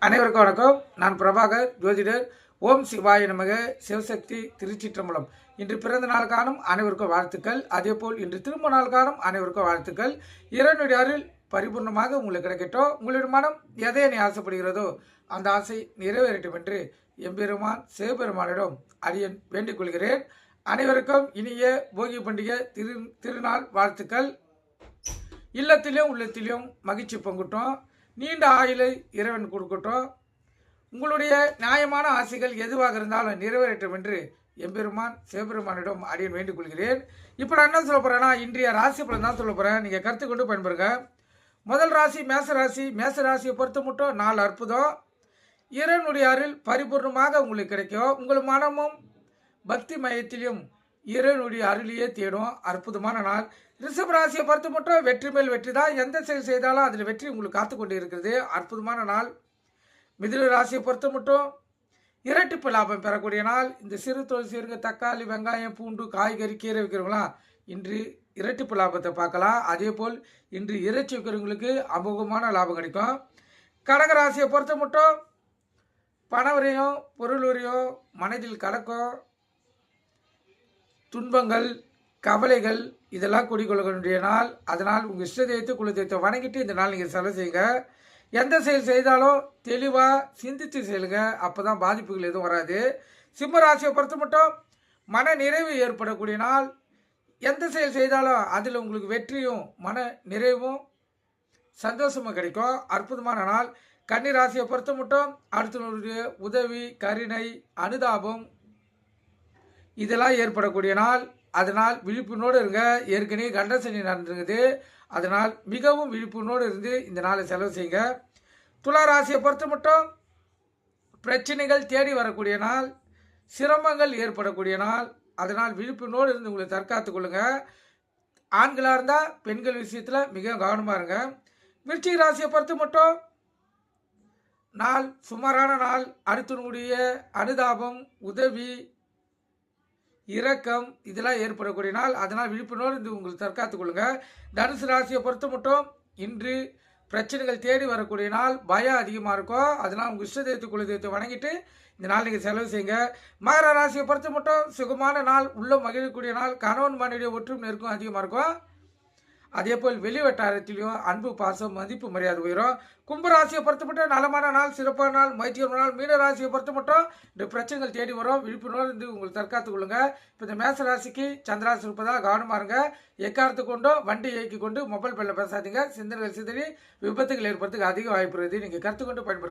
அனைவருக்கும் வணக்கம். நான் பிரபாகர் ஜோதிடர். ஓம் சிவாய நமக. சிவசக்தி திருச்சிற்றம்பலம். இன்று பிறந்த நாள் காணும் அனைவருக்கும் வாழ்த்துக்கள். அதேபோல் இன்று திரும்ப நாள் காணும் அனைவருக்கும் வாழ்த்துக்கள். இறைவனுடைய அருள் பரிபூர்ணமாக உங்களுக்கு கிடைக்கட்டும். உங்களுடைய மனம் எதை நீ ஆசைப்படுகிறதோ அந்த ஆசை நிறைவேறட்டும் என்று எம்பெருமான் சிவபெருமானிடம் அடியன் வேண்டிக் கொள்கிறேன். அனைவருக்கும் இனிய போகி பண்டிகை திருநாள் வாழ்த்துக்கள். இல்லத்திலும் உள்ளத்திலும் மகிழ்ச்சி பங்குட்டோம். நீண்ட ஆயுளை இறைவன் கொடுக்கட்டும். உங்களுடைய நியாயமான ஆசைகள் எதுவாக இருந்தாலும் நிறைவேறட்டும் என்று எம்பெருமான் சிவபெருமானிடம் அடியன் வேண்டிக் கொள்கிறேன். இப்போ நான் என்ன சொல்ல போகிறேன்னா, இன்றைய ராசி பலன் தான் சொல்ல போகிறேன். நீங்கள் கருத்து கொண்டு பயன்பெறுங்க. முதல் ராசி மேசராசி. மேசராசியை பொறுத்த மட்டும் நாள் அற்புதம். இறைவனுடைய அருள் பரிபூர்ணமாக உங்களுக்கு கிடைக்கும். உங்கள் மனமும் பக்தி மயத்திலும் இறைவனுடைய அருளியே தேடும். அற்புதமான நாள். ரிஷப ராசியை பொறுத்த மட்டும் வெற்றி மேல் வெற்றி தான். எந்த செயல் செய்தாலும் அதில் வெற்றி உங்களுக்கு காத்து கொண்டு இருக்கிறது. அற்புதமான நாள். மிதுன ராசியை பொறுத்த மட்டும் இரட்டிப்பு லாபம் பெறக்கூடிய நாள். இந்த சிறு தொழில் செய்யுங்க. தக்காளி, வெங்காயம், பூண்டு, காய்கறி, கீரை வைக்கிறவங்களாம் இன்று இரட்டிப்பு லாபத்தை பார்க்கலாம். அதே போல் இன்று இறைச்சி வைக்கிறவங்களுக்கு அமோகமான லாபம் கிடைக்கும். கடக ராசியை பொறுத்த மட்டும் பணவரையும் பொருளுரையும் மனதில் கலக்கும். துன்பங்கள், கவலைகள் இதெல்லாம் குடிக்கொள்ளக்கூடிய நாள். அதனால் உங்கள் இஷ்ட தெய்வத்தை குல தெய்வத்தை வணங்கிட்டு இந்த நாள் நீங்கள் செலவு செய்யுங்க. எந்த செயல் செய்தாலும் தெளிவாக சிந்தித்து செய்யுங்க. அப்போ தான் பாதிப்புகள் எதுவும் வராது. சிம்ம ராசியை பொறுத்த மட்டும் மன நிறைவு ஏற்படக்கூடிய நாள். எந்த செயல் செய்தாலும் அதில் உங்களுக்கு வெற்றியும் மன நிறைவும் சந்தோஷமும் கிடைக்கும். அற்புதமான நாள். கன்னி ராசியை பொறுத்த மட்டும் அடுத்தவர்களுடைய உதவி, கருணை, அனுதாபம் இதெல்லாம் ஏற்படக்கூடிய நாள். அதனால் விழிப்புணோடு இருங்க. ஏற்கனவே கண்டசனி நடந்துருக்குது. அதனால் மிகவும் விழிப்புணோடு இருந்து இந்த நாளை செலவு செய்யுங்க. துலா ராசியை பொறுத்த மட்டும் பிரச்சனைகள் தேடி வரக்கூடிய நாள். சிரமங்கள் ஏற்படக்கூடிய நாள். அதனால் விழிப்புணோடு இருந்து உங்களை தற்காத்து கொள்ளுங்க. ஆண்களாக இருந்தால் பெண்கள் விஷயத்தில் மிக கவனமாக இருங்க. விருச்சிக ராசியை பொறுத்த மட்டும் நாள் சுமாரான நாள். அடுத்தவனுடைய அனுதாபம், உதவி, இரக்கம் இதெல்லாம் ஏற்படக்கூடிய நாள். அதனால் விழிப்புணர்வு இருந்து உங்களுக்கு தற்காத்துக் கொள்ளுங்க. தனுசு ராசியை பொறுத்த மட்டும் இன்று பிரச்சனைகள் தேடி வரக்கூடிய நாள். பயம் அதிகமாக இருக்கும். அதனால் உங்கள் இஷ்ட தெய்வத்தை குல தெய்வத்தை வணங்கிட்டு இந்த நாள் நீங்கள் செலவு செய்யுங்க. மகர ராசியை பொறுத்த மட்டும் சுகமான நாள். உள்ள மகிழக்கூடிய நாள். கணவன் மனைவியுடைய ஒற்றும் நெருக்கம் அதிகமாக இருக்கும். அதே போல் வெளி வட்டாரத்திலையும் அன்பு, பாசம், மதிப்பு, மரியாதை உயரும். கும்பராசியை பொறுத்த மட்டும் நலமான நாள், சிறப்பான நாள், மகிழ்ச்சியான நாள். மீன ராசியை பொறுத்த மட்டும் இந்த பிரச்சனைகள் தேடி வரும். விழிப்புணர்வு இருந்து உங்களுக்கு தற்காத்துக் கொள்ளுங்க. இப்போ இந்த மேச ராசிக்கு சந்திராசி இருப்பதாக கவனமாக இருங்க. எக்காரத்து கொண்டும் வண்டி இயக்கி கொண்டு மொபைல் பேரில் பேசாதீங்க. சிந்தனைகள் சிதறி விபத்துகள் ஏற்படுறதுக்கு அதிக வாய்ப்பு இருக்குது. நீங்கள் கருத்து கொண்டு பயன்படுத்த